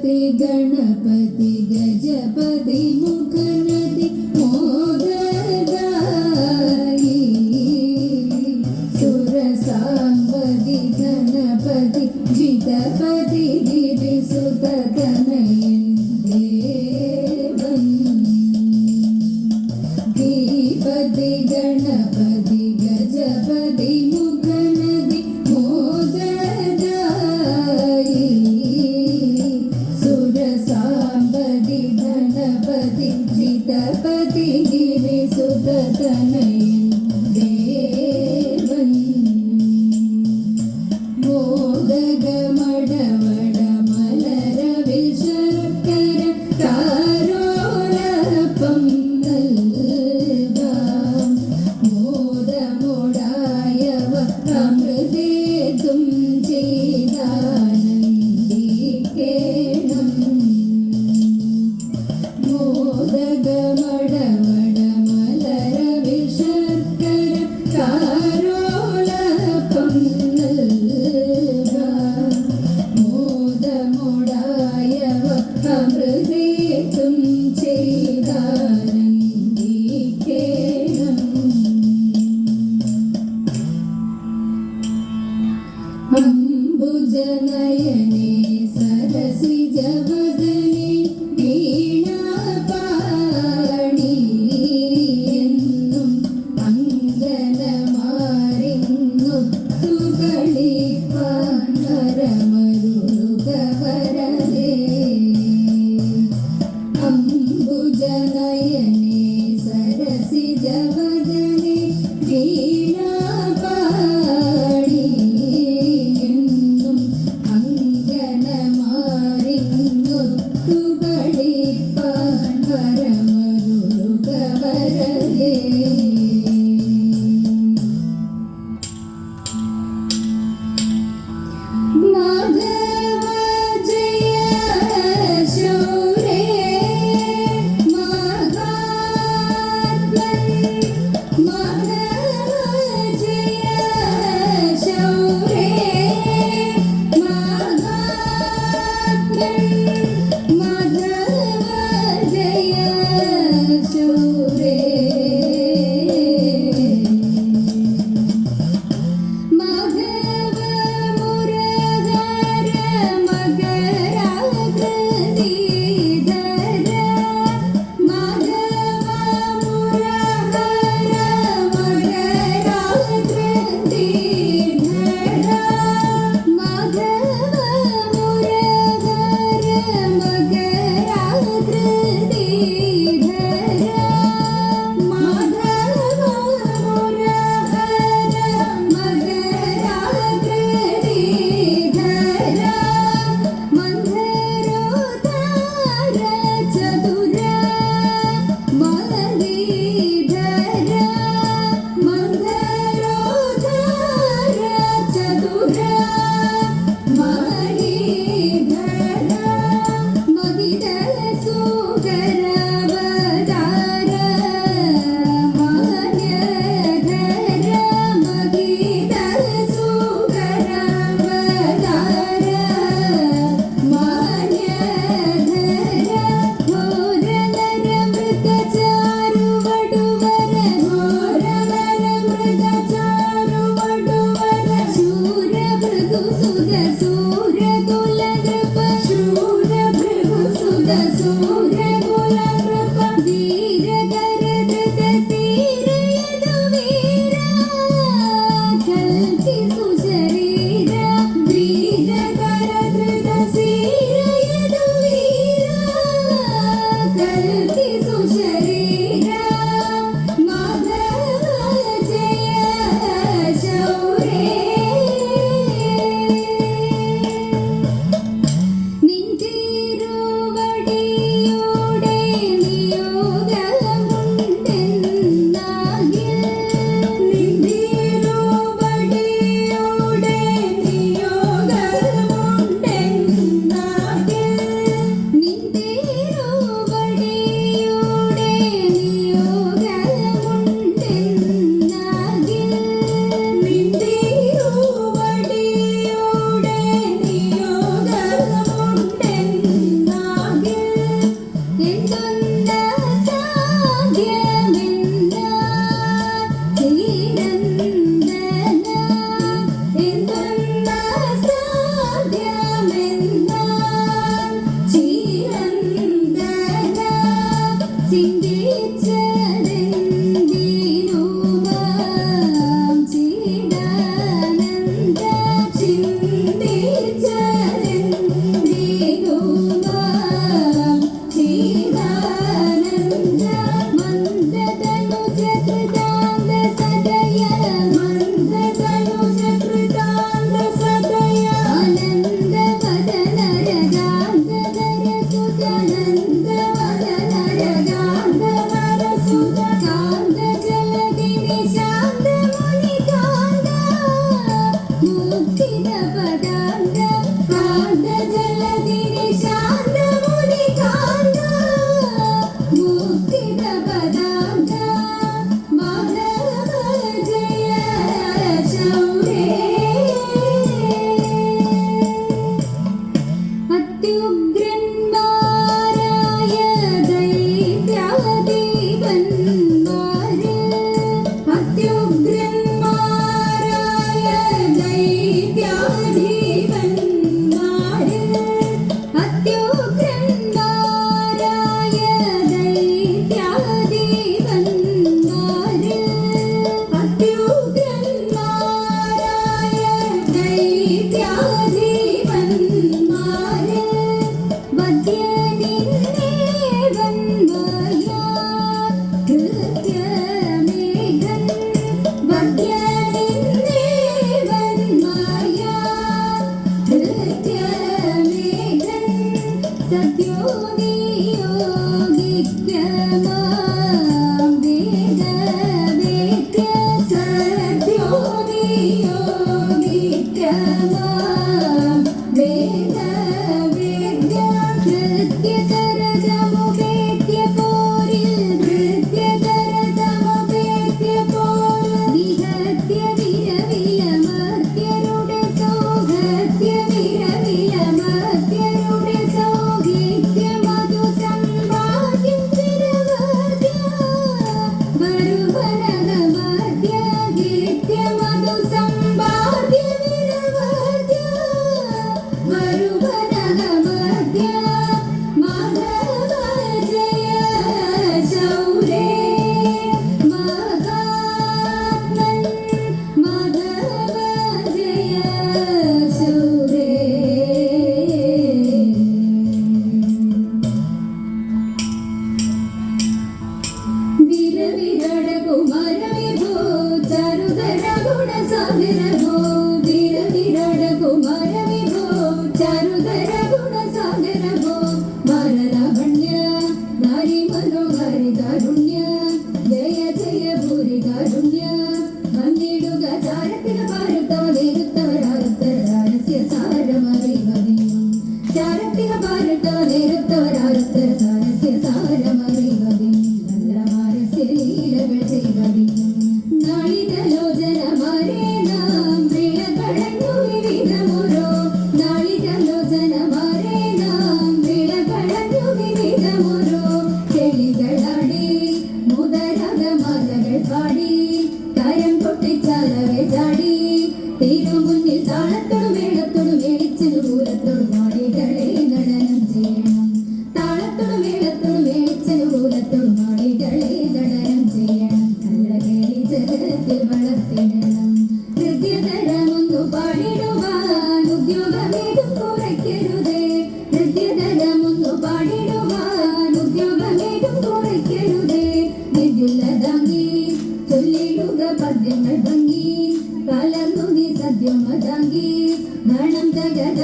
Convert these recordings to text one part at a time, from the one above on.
गणपति गजपति मुखनदि मोददायि सुरसाम्बदि धनपति जितपति गिरिसुततनयन् देवन् धीपति गणपति गजपति मुखनदि मोददायि सुरसाम्बदि धनपति जितपति गिरिसुततनयन् देवन् മോദകമടവട മലരവിൽ ശർക്കര കാരോലപ്പം നൽകാം മോദമോടായവ അമൃതേതും ചെയ്താനന്ദിക്കേണം മോദകമടവട മലരവിൽ ശർക്കര കാരോലപ്പം നൽകാം മോദമോടായവ അമൃതേതും ചെയ്താനന്ദിക്കേണം അംബുജനയനേ സരസിജവദനേ വീണാപാണി എന്നും അങ്കനമാരിങ്ങൊത്തുകളിപ്പാൻ വരമരുളുക വരദേ അംബുജനയനേ സരസിജവദനേ വീണാപാണി എന്നും അങ്കനമാരിങ്ങൊത്തുകളിപ്പാൻ വരമരുളുക വരദേ മാധവ ജയ ശൗരേ മഹാത്മൻ മാധവ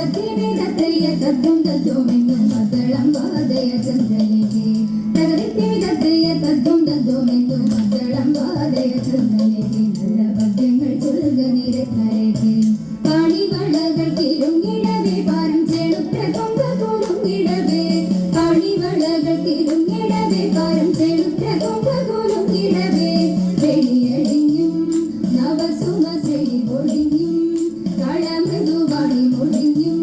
തകതിത്തിവിതത്തയ്യ തദ്ദും തദ്ദുമെന്നും മദ്ദളം വാദയ ചന്ദ്രലേഖേ തകതിത്തിവിതത്തയ്യ തദ്ദും തദ്ദുമെന്നും മദ്ദളം വാദയ ചന്ദ്രലേഖേ നല്ല പദ്യങ്ങൾ ചൊല്ലുക നിരത്തരേഖേ കാണിവളകൾ കിരുങ്ങിടവേ പാരം ചേണുത്ര കൊങ്ക കൂലുങ്ങിടവേ കാണിവളകൾ കിരുങ്ങിടവേ പാരം ചേണുത്ര കൊങ്ക കൂലുങ്ങിടവേ വെളിയടിഞ്ഞും നവസുമ ചെടി പൊടിഞ്ഞും കളമൃദുവാണി മൊഴിഞ്ഞും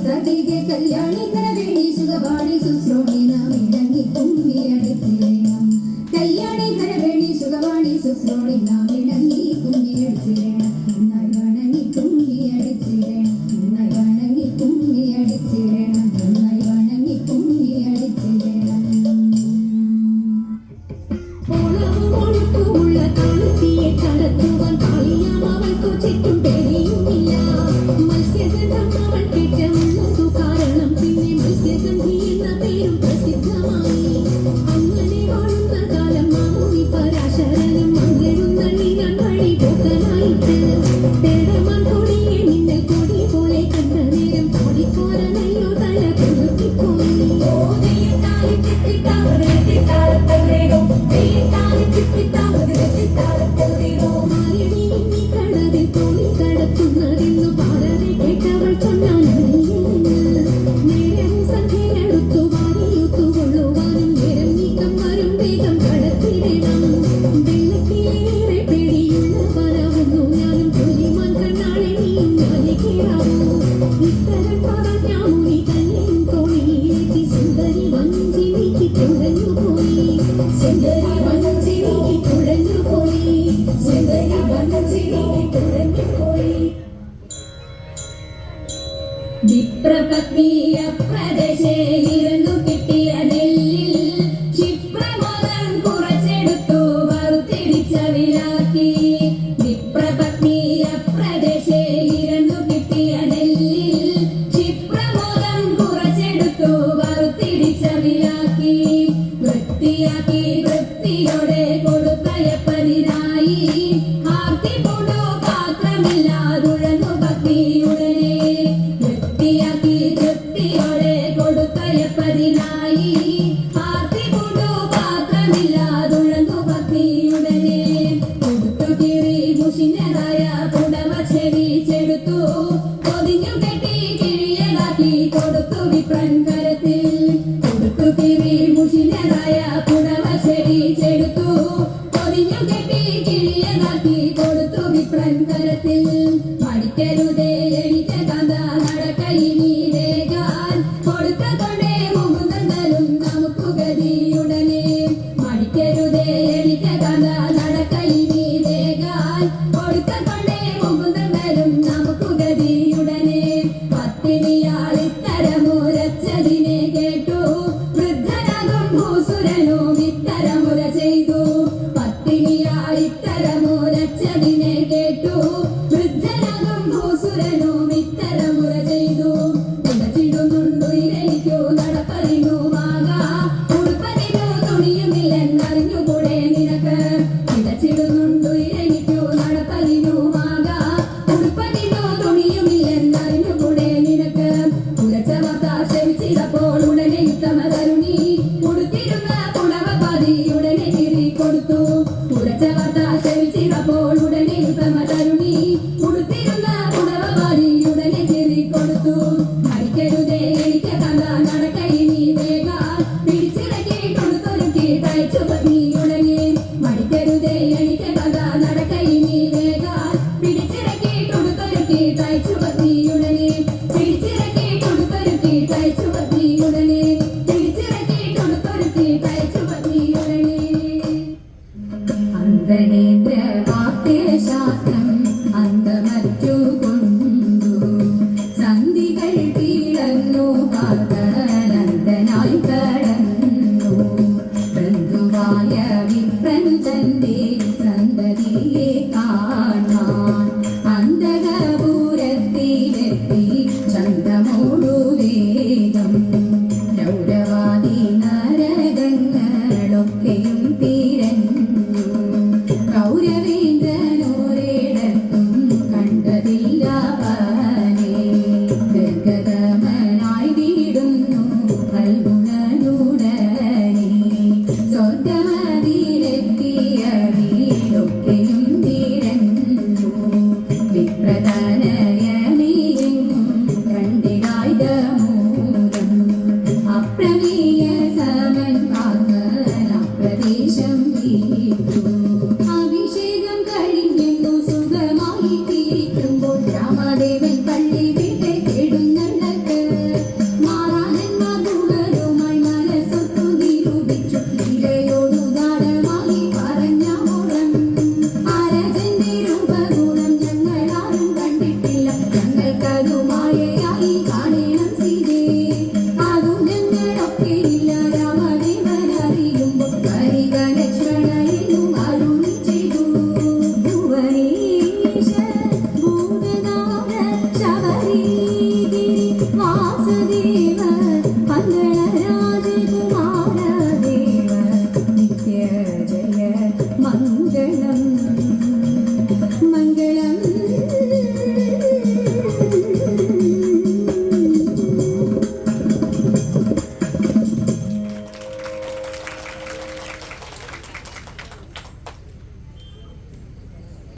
സഖികെ കല്യാണി കരവേണി സുഖവാണി സുശ്രോണി നാം ഇണങ്ങി കുമ്മി അടിച്ചിരണം കല്യാണി കരവേണി സുഖവാണി സുശ്രോണി നാം ഇണങ്ങി കുമ്മി അടിച്ചിരണം നന്നായി വണങ്ങി കുമ്മി അടിച്ചിരണം നന്നായി വണങ്ങി കുമ്മി അടിച്ചിരണം നന്നായി വണങ്ങി കുമ്മി അടിച്ചിരണം ഓളവുമൊഴുക്കുമുള്ള കാളുത്തിയെ കടത്തുവാൻ കാളിയാം അവൾക്കു ചുറ്റും തെളിയുമില്ല. മത്സ്യഗന്ധം അവൾ കേട്ടുള്ളതു കാരണം പിന്നെ മത്സ്യഗന്ധി എന്ന പേരും പ്രസിദ്ധമായി. അങ്ങനെ വാഴുന്ന കാലം മാമുനി പരാശരനും മംഗളുന്നള്ളികൾ വഴി പോക്കനായിട്ട് പേടമാൻ കൊടിയെ നിന്നെ കൊടി പോലെ കണ്ട നേരം കോടിക്കോരനല്ലോ തല കൊളുത്തിപ്പോയി. കടലിൽ തോണി കടത്തുന്നതെന്നു പാടതെ കേട്ടവൾ ചൊന്നാനറിയുന്നു. നേരം സന്ധ്യയെടുത്തു വാരിയുത്തുകൊള്ളുവാനും നേരം നീക്കം വരും വേഗം കടത്തിടണം. വെള്ളത്തിലേറെ പേടിയുള്ള പരവുന്നു ഞാനും പുലിമാൻ കണ്ണാളെ നീയും ഞാനെ കേറാവൂ. ഇത്തരം പറഞ്ഞാമുനി തന്നെയും തോണിയിലെത്തി സുന്ദരി വഞ്ചിനിക്ക് തുഴഞ്ഞുപോയി. സുന്ദരി വഞ്ചിനിക്ക് തുഴഞ്ഞുപോയി. സുന്ദരി വഞ്ചിനിക്ക് തുഴഞ്ഞുപോയി. വിപ്രപത്നിയ പ്രദേശേ ഇരുന്നു കിട്ടിയ നെല്ലിൽ ക്ഷിപ്രമോദം കുറച്ചെടുത്തു വറുത്തിരിച്ചവിലാക്കി. വിപ്രപത്നിയ പ്രദേശേ ഇരുന്നു കിട്ടിയ നെല്ലിൽ ക്ഷിപ്രമോദം കുറച്ചെടുത്തു വറുത്തിരിച്ചവിലാക്കി. വൃത്തിയാക്കി വൃത്തിയോടെ കൊടുത്തയപ്പതിനായി ആർത്തിപൂണ്ടു പാത്രമില്ലാതുഴന്നു ഭക്തിയുടനെ. വൃത്തിയാക്കി വൃത്തിയോടെ കൊടുത്തയപ്പതിനായി ആർത്തിപൂണ്ടു പാത്രമില്ലാതുഴന്നു ഭക്തിയുടനെ. കൊടുത്തു കീറി മുഷിഞ്ഞതായ പുടവ ചെവിച്ചെടുത്തു പൊതിഞ്ഞു കെട്ടി കിഴിയതാക്കി കൊടുത്തു വിപ്രൻ കരത്തിൽ. കൊടുത്തു കീറി മുഷിഞ്ഞതായ പുടവ ചെവിച്ചെടുത്തു പൊതിഞ്ഞു കെട്ടി കിഴിയതാക്കി കൊടുത്തു വിപ്രൻ കരത്തിൽ. മടിക്കരുതേ എണിറ്റ കാന്ത നടക്കയിനി വേഗാൻ കൊടുത്ത കൊണ്ടേ മുകുന്ദനും നമുക്കു ഗതിയുടനെ. മടിക്കരുതേ എണിറ്റ കാന്ത നടക്കയിനി വേഗാൻ കൊടുത്ത കൊണ്ടേ മുകുന്ദനും നമുക്കു ഗതിയുടനെ. പത്തിനിയാൾ ഇത്തരമുരച്ചതിനെ കേട്ടു വൃദ്ധനാകും ഭൂസുരനും ഇത്തരമുര ചെയ്തു. പത്തിനിയാൾ ഇത്തരമുരച്ചതിനെ